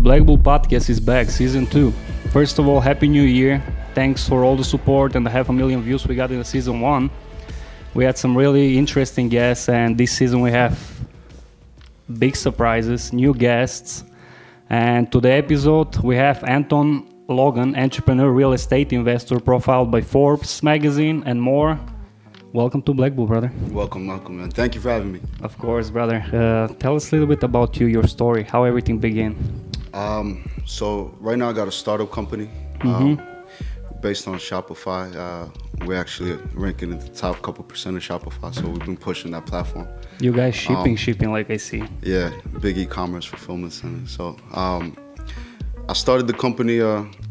Blackbull podcast is back, season 2. First of all, Happy New Year. Thanks for all the support and the 500,000 views we got in the season 1. We had some really interesting guests, and this season we have big surprises, new guests. And to the episode, we have Anton, Logan, entrepreneur, real estate investor, profiled by Forbes magazine and more. Welcome to Blackbull, brother. Welcome, man. Thank you for having me. Of course, brother. Tell us a little bit about you, your story, how everything began. So right now I got a startup company based on Shopify. We're actually ranking in the top couple percent of Shopify, so we've been pushing that platform. You guys shipping like I see. Yeah, big e-commerce fulfillment center. So I started the company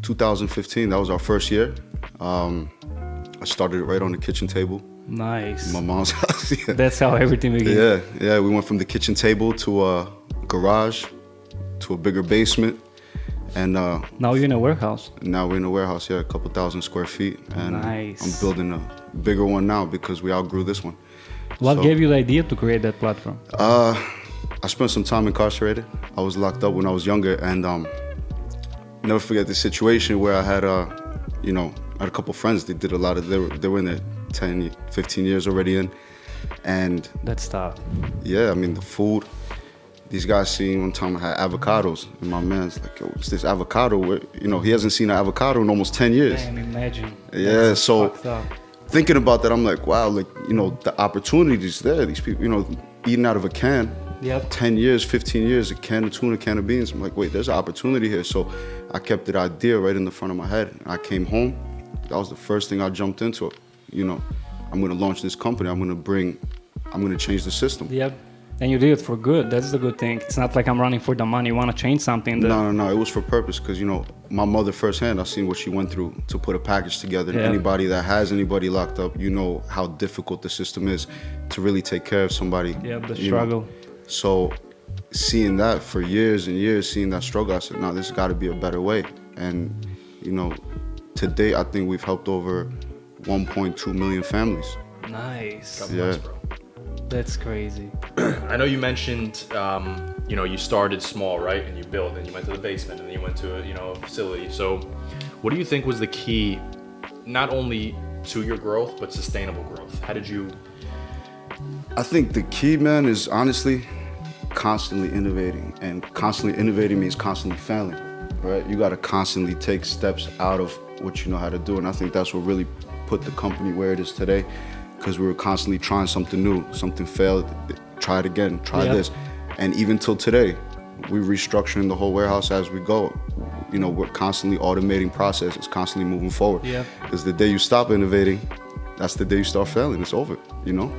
2015. That was our first year. I started it right on the kitchen table. Nice. My mom's house. Yeah. That's how everything began. Yeah. We went from the kitchen table to a garage to a bigger basement, and now you're in a warehouse. Now we're in a warehouse, a couple thousand square feet, and nice. I'm building a bigger one now because we outgrew this one. What gave you the idea to create that platform? I spent some time incarcerated. I was locked up when I was younger, and never forget the situation where I had I had a couple friends. They did a lot of, they were in their 10, 15 years already in, and that's tough. Yeah, I mean the food. These guys seen one time I had avocados, and my man's like, "Yo, what's this avocado?" Where, he hasn't seen an avocado in almost 10 years. I can imagine. Yeah, that's so thinking about that, I'm like, wow, the opportunity's there. These people, eating out of a can. Yep. 10 years, 15 years, a can of tuna, a can of beans. I'm like, wait, there's an opportunity here. So I kept that idea right in the front of my head. I came home. That was the first thing I jumped into. I'm going to launch this company. I'm going to change the system. Yep. And you did it for good. That's the good thing. It's not like I'm running for the money. You want to change something. No. It was for purpose because, my mother firsthand, I've seen what she went through to put a package together. Yeah. Anybody that has anybody locked up, how difficult the system is to really take care of somebody. Yeah, the struggle. So seeing that for years and years, seeing that struggle, I said, no, there's got to be a better way. And, to date, I think we've helped over 1.2 million families. Nice. God bless, bro. That's crazy. I know you mentioned, you started small, right? And you built, and you went to the basement, and then you went to a facility. So what do you think was the key, not only to your growth, but sustainable growth? How did you... I think the key, man, is honestly constantly innovating. And constantly innovating means constantly failing, right? You got to constantly take steps out of what you know how to do. And I think that's what really put the company where it is today, because we were constantly trying something new. Something failed, try it again, try this. And even till today, we're restructuring the whole warehouse as we go. We're constantly automating processes, constantly moving forward. Yeah. Because the day you stop innovating, that's the day you start failing. It's over,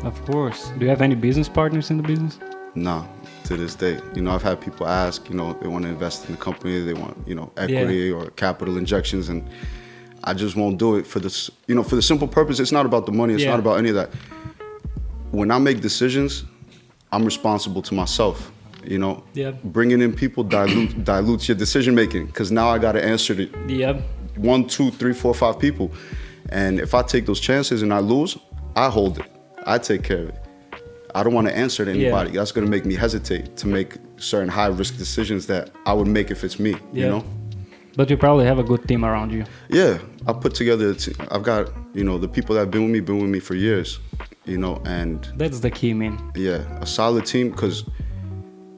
Of course. Do you have any business partners in the business? No, to this day. I've had people ask, they want to invest in the company, they want, equity or capital injections, and I just won't do it for this, for the simple purpose. It's not about the money. It's not about any of that. When I make decisions, I'm responsible to myself. Bringing in people dilutes your decision making, because now I got to answer to 1, 2, 3, 4, 5 people. And if I take those chances and I lose, I hold it. I take care of it. I don't want to answer to anybody. That's going to make me hesitate to make certain high risk decisions that I would make if it's me, But you probably have a good team around you. Yeah, I put together a team. I've got, the people that have been with me for years, and... That's the key, man. Yeah, a solid team, because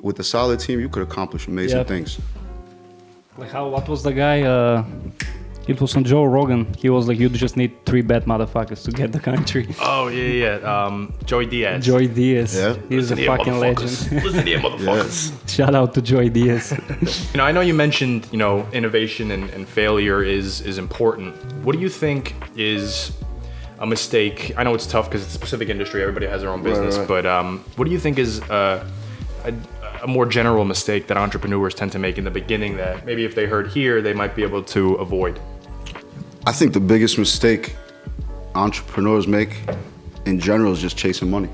with a solid team, you could accomplish amazing things. Like what was the guy, it was on Joe Rogan. He was like, you just need 3 bad motherfuckers to get the country. Oh, yeah. Joey Diaz. Joey Diaz. Yeah. He's a fucking legend. Listen to you, motherfuckers. Shout out to Joey Diaz. I know you mentioned, innovation and failure is important. What do you think is a mistake? I know it's tough because it's a specific industry. Everybody has their own business. Right. But what do you think is a more general mistake that entrepreneurs tend to make in the beginning that maybe if they heard here, they might be able to avoid? I think the biggest mistake entrepreneurs make in general is just chasing money.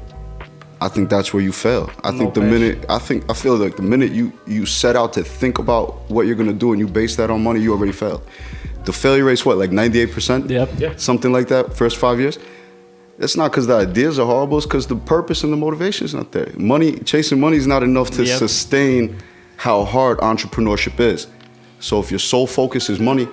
I think that's where you fail. I feel like the minute you set out to think about what you're gonna do and you base that on money, you already failed. The failure rate's what, like 98%? Yep. Something like that, first 5 years. It's not because the ideas are horrible, it's because the purpose and the motivation is not there. Chasing money is not enough to sustain how hard entrepreneurship is. So if your sole focus is money,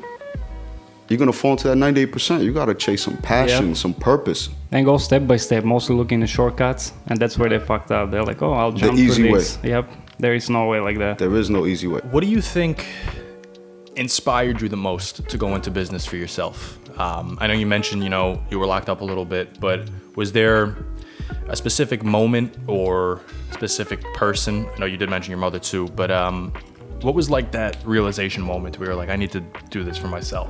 you're gonna fall into that 98%. You gotta chase some passion, some purpose. And go step by step, mostly looking at shortcuts, and that's where they fucked up. They're like, oh, I'll jump The easy through way. this. Yep, there is no way like that. There is no easy way. What do you think inspired you the most to go into business for yourself? I know you mentioned, you were locked up a little bit, but was there a specific moment or specific person? I know you did mention your mother too, but what was like that realization moment where you're like, I need to do this for myself?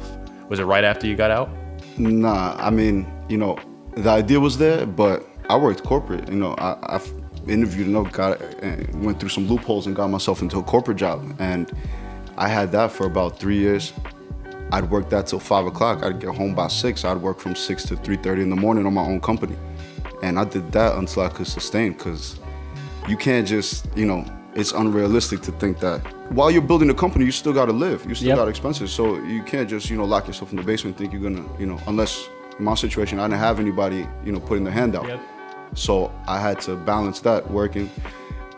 Was it right after you got out? Nah, I mean, the idea was there, but I worked corporate. I've interviewed and went through some loopholes and got myself into a corporate job. And I had that for about 3 years. I'd work that till 5 o'clock. I'd get home by 6. I'd work from 6 to 3:30 in the morning on my own company. And I did that until I could sustain, because you can't just, it's unrealistic to think that while you're building a company, you still got to live. You still got expenses. So you can't just, lock yourself in the basement and think you're going to, unless in my situation, I didn't have anybody, putting their hand out. Yep. So I had to balance that working.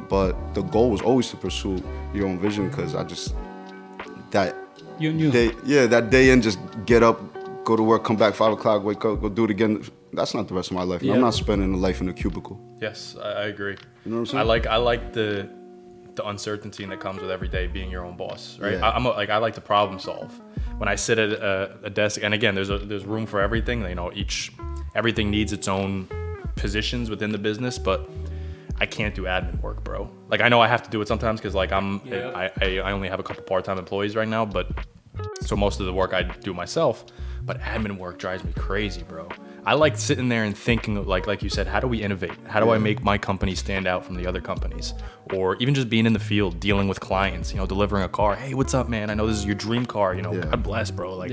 But the goal was always to pursue your own vision, because You knew. that day in, just get up, go to work, come back 5 o'clock, wake up, go do it again. That's not the rest of my life. Yeah. I'm not spending a life in a cubicle. Yes, I agree. You know what I'm saying? I like the uncertainty that comes with every day being your own boss, right? Yeah. I like to problem solve. When I sit at a desk, and again, there's room for everything. Everything needs its own positions within the business, but I can't do admin work, bro. Like, I know I have to do it sometimes because I only have a couple part-time employees right now, but so most of the work I do myself. But admin work drives me crazy, bro. I like sitting there and thinking, like you said, how do we innovate? How do I make my company stand out from the other companies? Or even just being in the field, dealing with clients, delivering a car. Hey, what's up, man? I know this is your dream car. God bless, bro.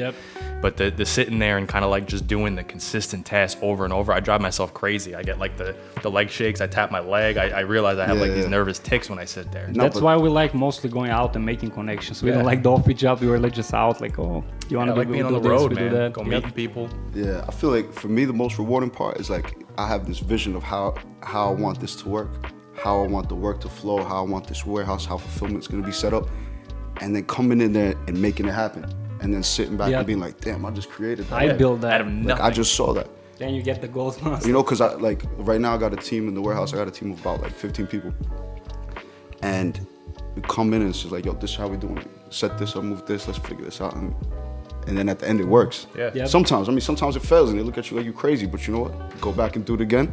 But the sitting there and kind of like just doing the consistent tasks over and over, I drive myself crazy. I get like the leg shakes. I tap my leg. I realize I have these nervous tics when I sit there. That's why we like mostly going out and making connections. We don't like the office job. We were like just out, like, oh, you want to like being on the road, man. Go meeting people. Yeah, I feel like for me, the most rewarding part is like I have this vision of how I want this to work, how I want the work to flow, how I want this warehouse, how fulfillment's going to be set up, and then coming in there and making it happen. And then sitting back and being like, damn, I just created that. I built that. Out of nothing. Like, I just saw that. Then you get the gold mask. Because right now I got a team in the warehouse. I got a team of about like 15 people. And we come in and it's just like, yo, this is how we doing it. Set this up, move this, let's figure this out. And then at the end it works. Yeah. Yep. Sometimes it fails and they look at you like you crazy, but you know what? Go back and do it again.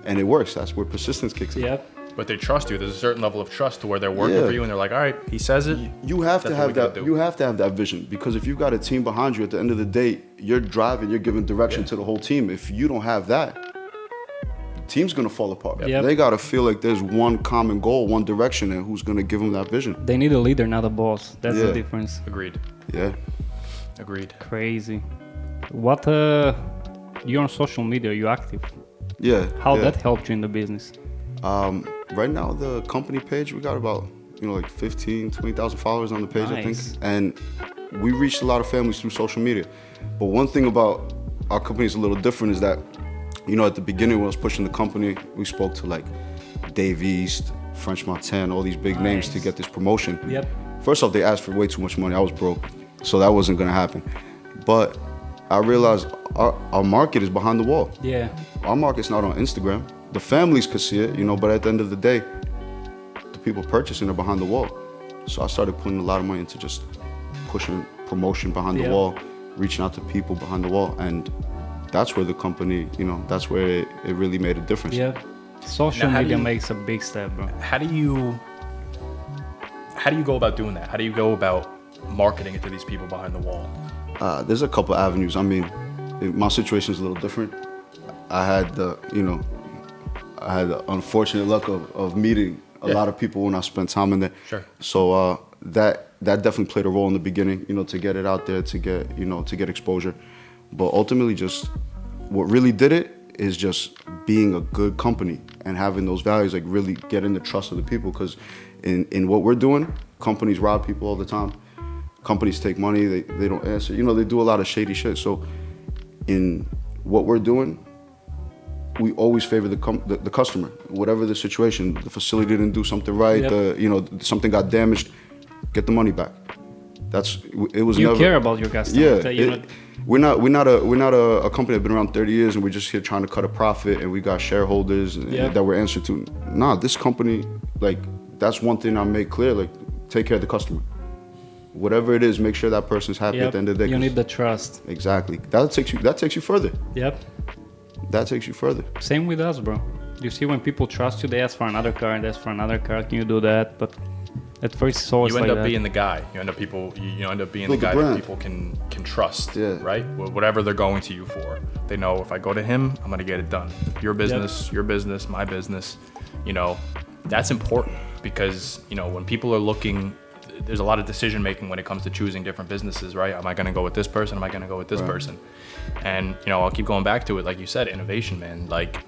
And it works. That's where persistence kicks in. Yep. But they trust you. There's a certain level of trust to where they're working for you, and they're like, all right, he says it. You have to have that. You have to have that vision, because if you've got a team behind you, at the end of the day, you're driving, you're giving direction to the whole team. If you don't have that, the team's gonna fall apart. Yep. They gotta feel like there's one common goal, one direction, and who's gonna give them that vision. They need a leader, not a boss. That's the difference. Agreed. Yeah. Agreed. Crazy. What? You're on social media. You active? Yeah. How that helped you in the business? Right now, the company page, we got about, like 15, 20,000 followers on the page, I think. Nice. And we reached a lot of families through social media. But one thing about our company is a little different is that, at the beginning when I was pushing the company, we spoke to like Dave East, French Montana, all these big names to get this promotion. Yep. First off, they asked for way too much money. I was broke, so that wasn't gonna happen. But I realized our market is behind the wall. Yeah. Our market's not on Instagram. The families could see it, but at the end of the day, the people purchasing are behind the wall. So I started putting a lot of money into just pushing promotion behind the wall, reaching out to people behind the wall. And that's where the company, that's where it really made a difference. Yeah. Social media makes a big step, bro. How do you go about doing that? How do you go about marketing it to these people behind the wall? There's a couple avenues. I mean, my situation is a little different. I had the unfortunate luck of meeting a lot of people when I spent time in there. Sure. So that definitely played a role in the beginning, to get it out there, to get exposure. But ultimately, just what really did it is just being a good company and having those values, like really getting the trust of the people. Because in what we're doing, companies rob people all the time. Companies take money, they don't answer. They do a lot of shady shit. So in what we're doing, we always favor the customer, whatever the situation. The facility didn't do something right, something got damaged, get the money back. It was You never. care about your customer. Yeah, That you're not- we're not a company that's been around 30 years and we're just here trying to cut a profit and we got shareholders that we're answering to. Nah, this company, like, that's one thing I make clear. Like, take care of the customer. Whatever it is, make sure that person's happy at the end of the day. You need the trust. Exactly. That takes you further. Yep. That takes you further. Same with us, bro. You see, when people trust you, they ask for another car, they ask for another car. Can you do that? But at first, it's always You end like up that. being the guy. You end up being Build the the guy brand. that people can trust, Yeah. right? Whatever they're going to you for, they know if I go to him, I'm gonna get it done. Your business, my business. You know, that's important because when people are looking, there's a lot of decision making when it comes to choosing different businesses, right? Am I gonna go with this person? Am I gonna go with this person? And I'll keep going back to it, like you said, innovation, man. Like,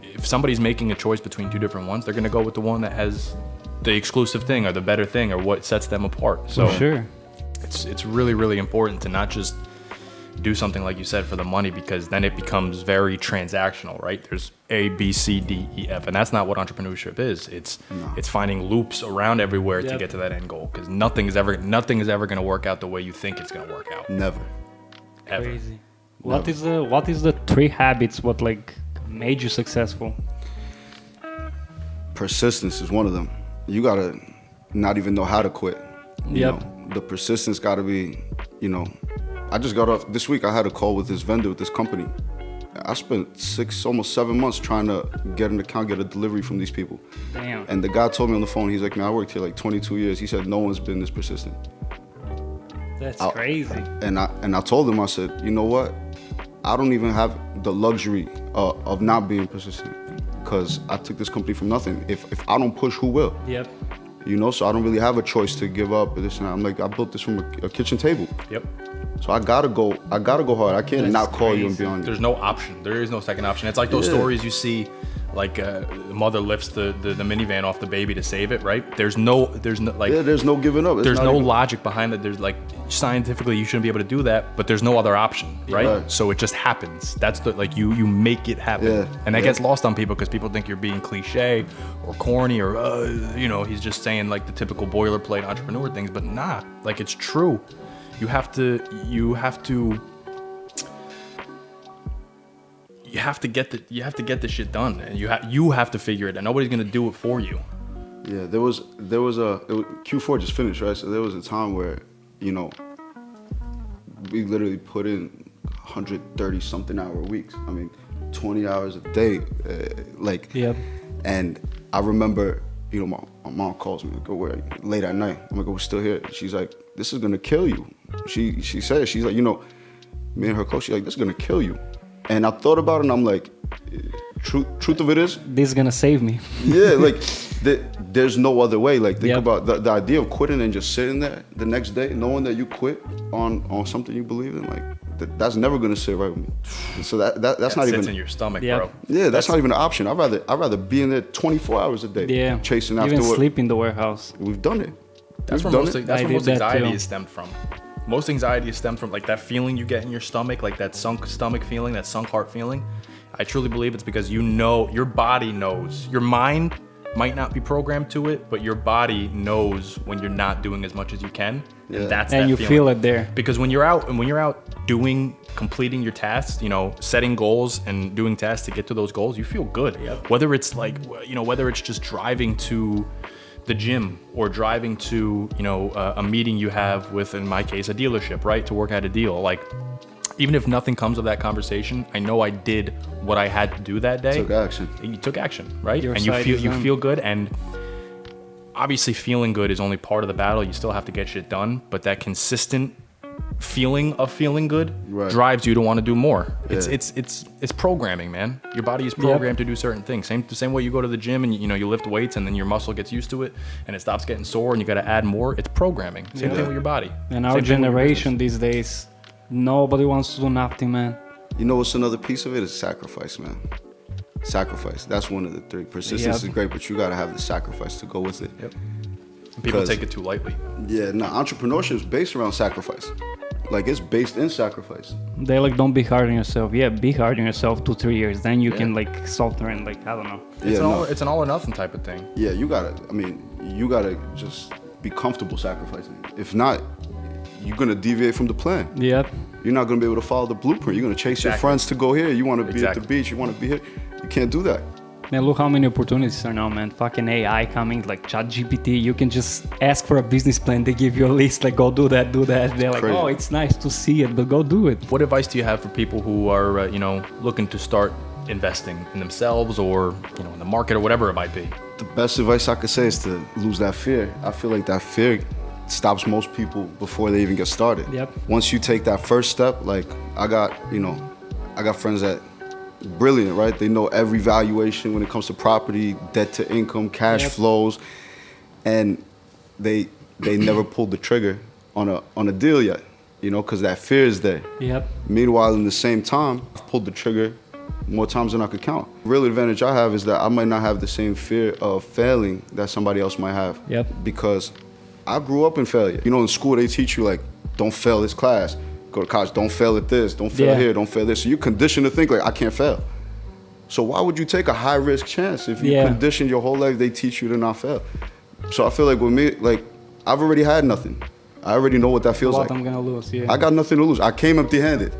if somebody's making a choice between two different ones, they're gonna go with the one that has the exclusive thing or the better thing or what sets them apart. So For sure. it's really, really important to not just do something like you said for the money, because then it becomes very transactional, right? There's A, B, C, D, E, F, and that's not what entrepreneurship is. It's finding loops around everywhere to get to that end goal, because nothing is ever going to work out the way you think it's going to work out. Never. Ever. Crazy. What is the 3 habits what like made you successful? Persistence is one of them. You gotta not even know how to quit. You Yep. know, the persistence gotta be, I just got off this week. I had a call with this vendor, with this company. I spent 6, almost 7 months trying to get an account, get a delivery from these people. Damn. And the guy told me on the phone, he's like, man, I worked here like 22 years. He said, no one's been this persistent. That's crazy. And I told him, I said, you know what? I don't even have the luxury of not being persistent, because I took this company from nothing. If I don't push, who will? Yep. So I don't really have a choice to give up or this and that. I'm like, I built this from a kitchen table. Yep. So I gotta go hard. I can't That's not call you and crazy. be on you. There's no option. There is no second option. It's like those stories you see, like the mother lifts the minivan off the baby to save it, right? There's no like There's no giving up. It's there's not no even- logic behind it. There's like, scientifically you shouldn't be able to do that, but there's no other option, right? Right. So it just happens. That's the like you make it happen. Yeah. And that Yeah. gets lost on people because people think you're being cliche or corny or he's just saying like the typical boilerplate entrepreneur things, but nah, like it's true. You have to get the shit done, and you have to figure it out. Nobody's gonna do it for you. Yeah, there was Q4 just finished, right? So there was a time where, we literally put in 130 something hour weeks. I mean, 20 hours a day, Yep. And I remember, my mom calls me, go where late at night. I'm like, we're still here. She's like, this is gonna kill you. She said, she's like, me and her coach, she's like, this is gonna kill you. And I thought about it, and I'm like, truth of it is, This is gonna save me. yeah, like there's no other way. Like, think Yep. about the idea of quitting and just sitting there the next day, knowing that you quit on something you believe in. Like, that's never gonna sit right with me. So that's not Sits even. in your stomach, Yep. bro. Yeah, that's not even an option. I'd rather be in there 24 hours a day, Yeah. chasing after Even what sleep in the warehouse. we've done it. That's We've where done it. that's I where did most that anxiety too. is stemmed from. Most anxiety is stemmed from like that feeling you get in your stomach, like that sunk stomach feeling, that sunk heart feeling. I truly believe it's because your body knows. Your mind might not be programmed to it, but your body knows when you're not doing as much as you can. Yeah. And that's And that you feeling. feel it there. Because when you're out completing your tasks, setting goals and doing tasks to get to those goals, you feel good. Yep. Whether it's like, whether it's just driving to the gym or driving to, a meeting you have with, in my case, a dealership, right? To work out a deal. Like, even if nothing comes of that conversation, I know I did what I had to do that day. Took action. You took action, right? Your And side is you on. feel good, and obviously feeling good is only part of the battle. You still have to get shit done, but that consistent feeling of feeling good Right. drives you to want to do more. Yeah. It's programming, man. Your body is programmed to do certain things. The same way you go to the gym and you lift weights and then your muscle gets used to it and it stops getting sore and you got to add more. It's programming. Same thing with your body. And Same our thing with your generation business. these days, nobody wants to do nothing, man. You know what's another piece of it is sacrifice, man. Sacrifice. That's one of the 3. Persistence Yep. is great, but you gotta have the sacrifice to go with it. Yep. People 'Cause- take it too lightly. Yeah, no, entrepreneurship is based around sacrifice. Like, it's based in sacrifice. They like, don't be hard on yourself. Yeah, be hard on yourself 2-3 years. Then you can like soften and like, I don't know. It's an all or nothing type of thing. You gotta just be comfortable sacrificing. If not, you're gonna deviate from the plan. Yep. You're not gonna be able to follow the blueprint. You're gonna chase your friends to go here. You want to be at the beach. You want to be here. You can't do that. Man, look how many opportunities are now, man. Fucking AI coming, like ChatGPT. You can just ask for a business plan. They give you a list, like, go do that, do that. They're like, Crazy. oh, it's nice to see it, but go do it. What advice do you have for people who are, looking to start investing in themselves or, in the market or whatever it might be? The best advice I could say is to lose that fear. I feel like that fear stops most people before they even get started. Yep. Once you take that first step, like I got friends that brilliant, right? They know every valuation when it comes to property, debt to income, cash flows, and they never pulled the trigger on a deal yet, because that fear is there. Yep. Meanwhile, in the same time, I've pulled the trigger more times than I could count. Real advantage I have is that I might not have the same fear of failing that somebody else might have. Yep. Because I grew up in failure. In school they teach you like, don't fail this class. Go to college, don't fail at this, don't fail here, don't fail this. So you're conditioned to think like, I can't fail. So why would you take a high risk chance if you conditioned your whole life, they teach you to not fail? So I feel like with me, like I've already had nothing. I already know what that feels like. I'm gonna lose, yeah. I got nothing to lose. I came empty handed.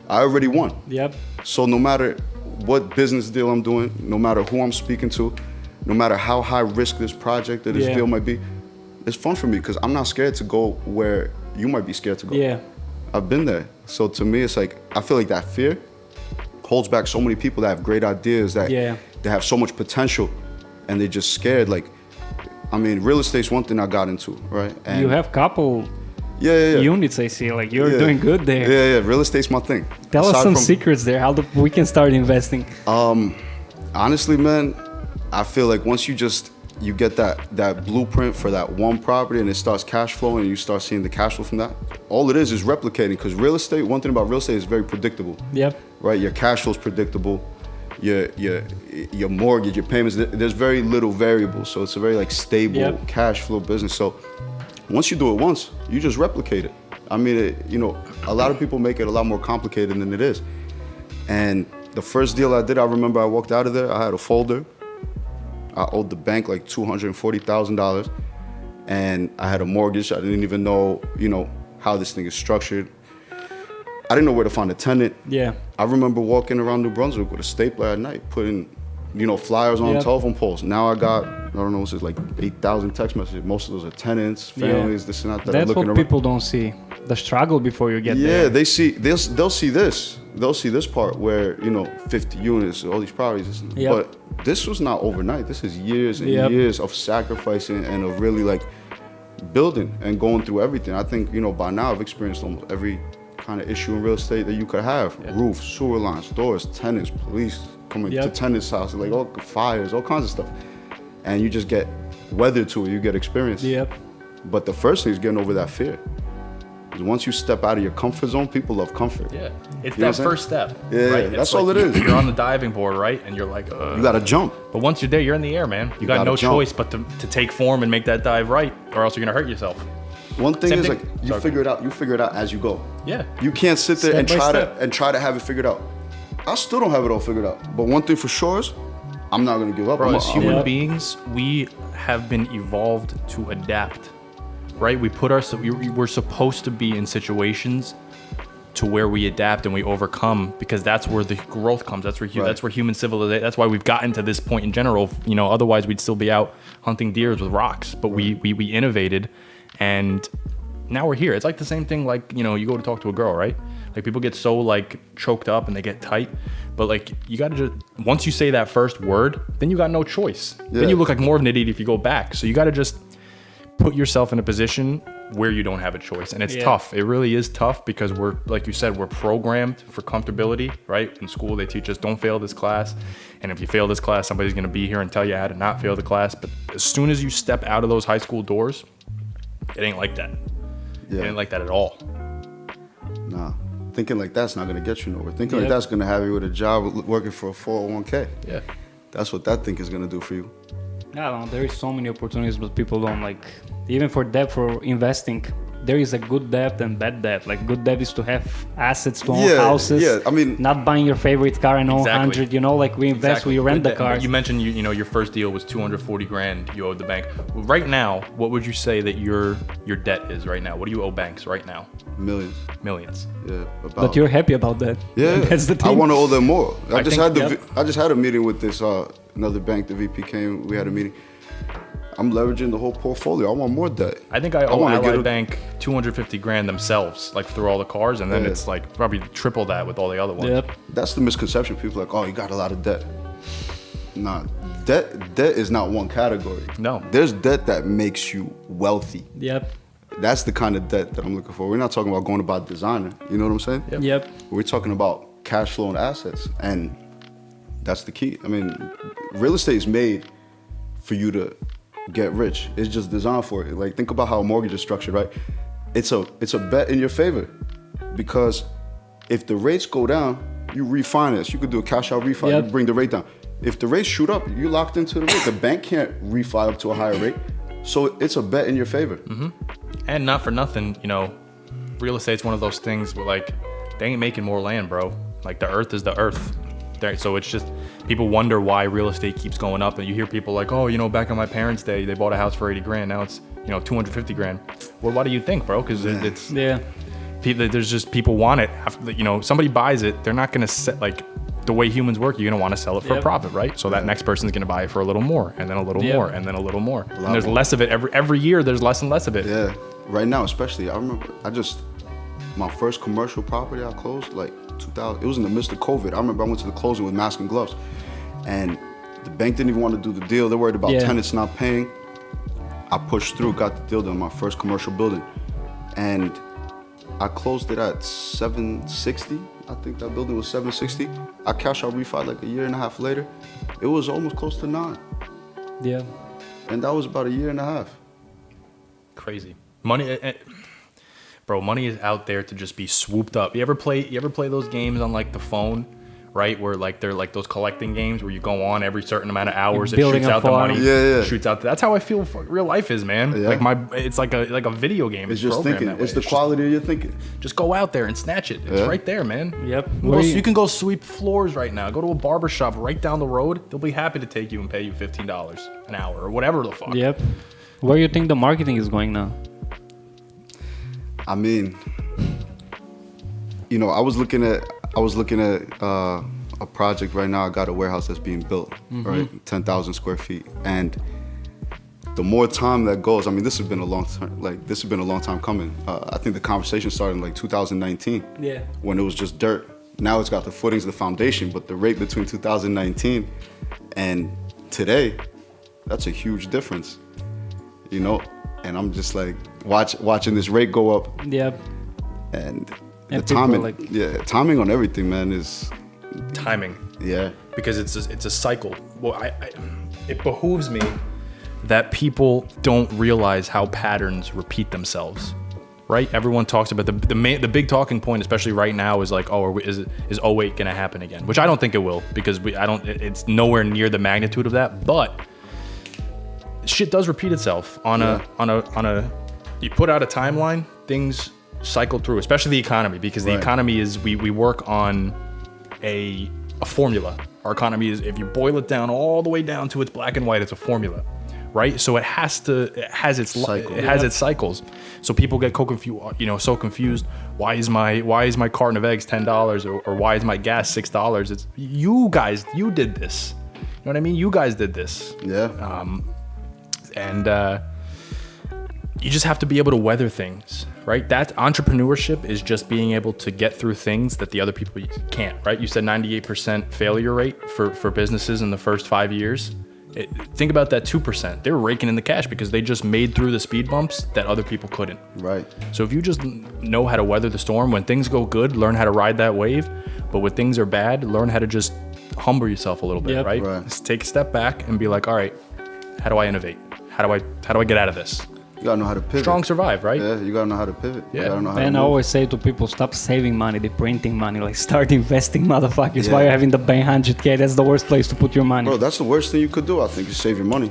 I already won. Yep. So no matter what business deal I'm doing, no matter who I'm speaking to, no matter how high risk this project or this deal might be, it's fun for me because I'm not scared to go where you might be scared to go. Yeah. I've been there. So to me, it's like, I feel like that fear holds back so many people that have great ideas, that they have so much potential and they're just scared. Like, I mean, real estate's one thing I got into, right? And you have couple units, I see. Like, you're doing good there. Yeah. Real estate's my thing. Tell us some secrets there, how we can start investing. Honestly, man, I feel like once you get that blueprint for that one property and it starts cash flowing and you start seeing the cash flow from that, all it is replicating. Because real estate, one thing about real estate is very predictable. Yep. Right? Your cash flow is predictable. Your mortgage, your payments, there's very little variables. So it's a very like stable cash flow business. So once you do it once, you just replicate it. I mean, a lot of people make it a lot more complicated than it is. And the first deal I did, I remember I walked out of there, I had a folder. I owed the bank like $240,000 and I had a mortgage. I didn't even know, how this thing is structured. I didn't know where to find a tenant. Yeah. I remember walking around New Brunswick with a stapler at night, putting, flyers on telephone poles. Now I got, I don't know, it's like 8,000 text messages. Most of those are tenants, families, this and that are That's looking what around. people don't see. The struggle before you get there. Yeah, they'll see this. They'll see this part where, 50 units, all these properties. But this was not overnight. This is years and years of sacrificing and of really like building and going through everything. I think, by now I've experienced almost every kind of issue in real estate that you could have. Roofs, sewer lines, doors, tenants, police coming to tenants' houses, like all fires, all kinds of stuff. And you just get weathered to it, you get experience. Yep. But the first thing is getting over that fear. Once you step out of your comfort zone, people love comfort. Yeah, it's that first step. Yeah, right? That's all it is. You're on the diving board, right? And you're like, you gotta jump. But once you're there, you're in the air, man. You got no choice but to take form and make that dive right, or else you're gonna hurt yourself. One thing is like you figure it out. You figure it out as you go. Yeah. You can't sit there and try to have it figured out. I still don't have it all figured out. But one thing for sure is, I'm not gonna give up. Bro, as human beings, we have been evolved to adapt. Right? We're supposed to be in situations to where we adapt and we overcome, because that's where the growth comes. That's where human civilization. That's why we've gotten to this point in general. Otherwise we'd still be out hunting deers with rocks. But we innovated, and now we're here. It's like the same thing. Like you go to talk to a girl, right? Like people get so like choked up and they get tight. But like you gotta just, once you say that first word, then you got no choice. Then you look like more of an idiot if you go back. So you gotta just put yourself in a position where you don't have a choice. And it's tough. It really is tough, because we're, like you said, we're programmed for comfortability, right? In school, they teach us don't fail this class. And if you fail this class, somebody's going to be here and tell you how to not fail the class. But as soon as you step out of those high school doors, it ain't like that. Yeah. It ain't like that at all. Nah. Thinking like that's not going to get you nowhere. Thinking like that's going to have you with a job working for a 401k. Yeah. That's what that thing is going to do for you. I don't know, there is so many opportunities, but people don't like, even for investing, there is a good debt and bad debt. Like good debt is to have assets, to own Yeah, houses. yeah, I mean- not buying your favorite car and own Exactly. 100. You know, like we invest, we rent the car. You mentioned you know your first deal was 240 grand you owed the bank. Right now, what would you say that your debt is right now? What do you owe banks right now? Millions. Millions. Yeah. About. But you're happy about that. Yeah. That's the I thing. want to owe them more. I think- just had a meeting with this another bank. The VP came. We had a meeting. I'm leveraging the whole portfolio. I want more debt. I think I owe wanna get Ally a- Bank 250 grand themselves, like through all the cars, and then Yeah. it's like probably triple that with all the other ones. Yep. That's the misconception. People are like, oh, you got a lot of debt. Nah, debt is not one category. No. There's debt that makes you wealthy. Yep. That's the kind of debt that I'm looking for. We're not talking about going to buy designer. You know what I'm saying? Yep. We're talking about cash flow and assets, and that's the key. I mean, real estate is made for you to get rich. It's just designed for it. Like, think about how a mortgage is structured, right? It's a bet in your favor, because if the rates go down, you refinance. You could do a cash out refi. Yep. You bring the rate down. If the rates shoot up, you're locked into the rate. The bank can't refi up to a higher rate, so it's a bet in your favor. And not for nothing, you know, real estate's one of those things where like they ain't making more land, bro. Like the earth is the earth. So it's just people wonder why real estate keeps going up, and you hear people like, oh, you know, back in my parents' day, they bought a house for 80 grand. Now it's 250 grand. Well, why do you think, bro? Because it's Yeah. there's just people want it. After, somebody buys it, they're not gonna set like the way humans work. You're gonna want to sell it for a Yep. profit, right? So that next person's gonna buy it for a little more, and then a little Yep. more, and then a little more. And there's more. less of it every year. There's less and less of it. Yeah, right now especially. I remember my first commercial property I closed like 2000. It was in the midst of COVID. I remember I went to the closing with mask and gloves, and the bank didn't even want to do the deal. They're worried about Yeah. tenants not paying. I pushed through, got the deal done. My first commercial building, and I closed it at 760. I think that building was 760. I cash out refi like a year and a half later. It was almost close to 9, Yeah. and that was about a year and a half. Crazy money, bro. Money is out there to just be swooped up. You ever play those games on like the phone, right? Where like they're like those collecting games where you go on every certain amount of hours, it building shoots a out the farm. money. Yeah. Shoots out. That's how I feel. Real life is, man. Yeah. Like it's like a video game. It's just programmed thinking. that way. It's the just- quality of your thinking. Just go out there and snatch it. It's Yeah. right there, man. Yep. You can go sweep floors right now. Go to a barber shop right down the road. They'll be happy to take you and pay you $15 an hour or whatever the fuck. Yep. Where you think the marketing is going now? I mean, I was looking at a project right now. I got a warehouse that's being built, right, 10,000 square feet, and the more time that goes, I mean, this has been a long time coming. I think the conversation started in like 2019, Yeah. when it was just dirt. Now it's got the footings, the foundation, but the rate between 2019 and today, that's a huge difference, And I'm just like watching this rate go up, Yep. and the And people timing, like- timing on everything, man, is Timing. Because it's a cycle. Well, it behooves me that people don't realize how patterns repeat themselves, right? Everyone talks about the big talking point, especially right now, is like, oh, is 08 gonna happen again? Which I don't think it will, because it's nowhere near the magnitude of that. But shit does repeat itself on a. You put out a timeline, things cycle through, especially the economy, because the Right. economy is we work on a formula. Our economy is, if you boil it down all the way down to its black and white, it's a formula, right? So it has its Cycle. its cycles. So people get so confused. Why is my carton of eggs $10 or why is my gas $6? It's you guys. You did this. You know what I mean? You guys did this. And you just have to be able to weather things, right? That entrepreneurship is just being able to get through things that the other people can't, right? You said 98% failure rate for businesses in the first 5 years. Think about that 2%. They were raking in the cash because they just made through the speed bumps that other people couldn't. right. So if you just know how to weather the storm, when things go good, learn how to ride that wave. But when things are bad, learn how to just humble yourself a little bit, Yep. right? Right. Just take a step back and be like, all right, how do I innovate? How do I get out of this? You gotta know how to pivot. Strong survive, right? Yeah, you gotta know how to pivot. Yeah. You gotta know how And to I move. always say to people, stop saving money, they're printing money. Like, start investing, motherfuckers. Yeah. Why you're having the bank 100K? That's the worst place to put your money. Bro, that's the worst thing you could do, I think, is save your money.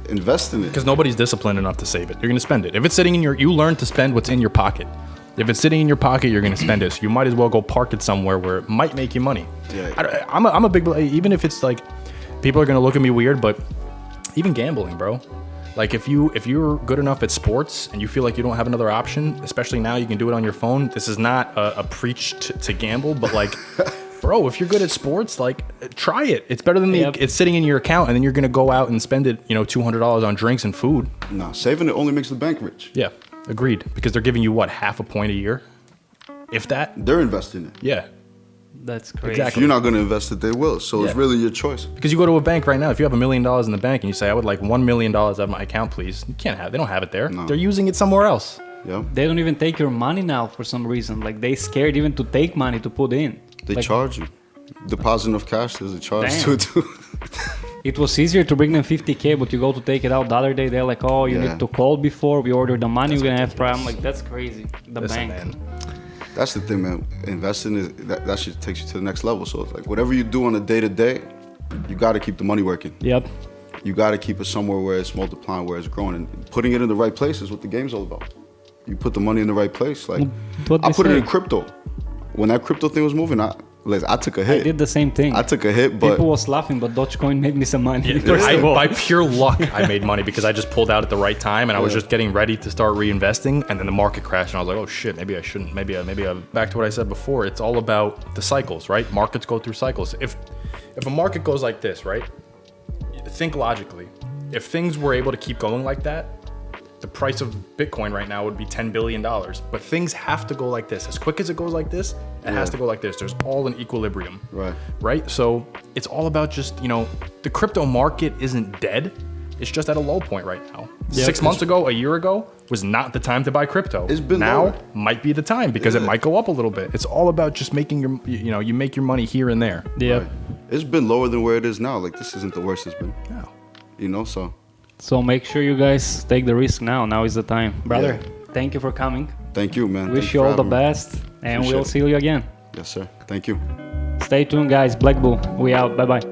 invest in it. Because nobody's disciplined enough to save it. You're going to spend it. If it's sitting in you learn to spend what's in your pocket. If it's sitting in your pocket, you're going to spend it. So you might as well go park it somewhere where it might make you money. Yeah. I'm a big, even if it's like, people are going to look at me weird, but even gambling, bro. Like if you're good enough at sports and you feel like you don't have another option, especially now you can do it on your phone. This is not a preach to gamble, but like, bro, if you're good at sports, like try it. It's better than it's sitting in your account and then you're gonna go out and spend it, $200 on drinks and food. No, saving it only makes the bank rich. Yeah, agreed. Because they're giving you what, half a point a year, if that. They're investing it. Yeah. That's crazy. Exactly. If you're not going to invest it, they will. So it's really your choice. Because you go to a bank right now, if you have $1 million in the bank and you say, I would like $1 million out of my account, please. You can't have, they don't have it there. No. They're using it somewhere else. Yeah. They don't even take your money now for some reason. Like they scared even to take money to put in. They Like, charge you. Deposit of cash, there's a charge Damn. to it too. it was easier to bring them 50K, but you go to take it out the other day, they're like, oh, you need to call before we order the money, we're going to have problem. Like, that's crazy. The Listen, bank. man. That's the thing, man. Investing is that shit takes you to the next level. So it's like whatever you do on a day to day, you got to keep the money working. Yep. You got to keep it somewhere where it's multiplying, where it's growing, and putting it in the right place is what the game's all about. You put the money in the right place. Like What I they put it say. in crypto. When that crypto thing was moving, I took a hit. I did the same thing. I took a hit, but People was laughing, but Dogecoin made me some money. By pure luck, I made money because I just pulled out at the right time and I was just getting ready to start reinvesting, and then the market crashed and I was like, oh shit, maybe I shouldn't. Maybe back to what I said before. It's all about the cycles, right? Markets go through cycles. If a market goes like this, right? Think logically. If things were able to keep going like that, the price of Bitcoin right now would be $10 billion. But things have to go like this. As quick as it goes like this, it has to go like this. There's all an equilibrium. Right? So it's all about just, the crypto market isn't dead. It's just at a low point right now. 6 months ago, a year ago, was not the time to buy crypto. It's been now lower. might be the time because it might go up a little bit. It's all about just making you make your money here and there. Yeah. Right. It's been lower than where it is now. Like this isn't the worst it's been. No. So make sure you guys take the risk now. Now is the time. Brother, thank you for coming. Thank you, man. Wish you all the best. And we'll see you again. Yes, sir. Thank you. Stay tuned, guys. Blackbull, we out. Bye-bye.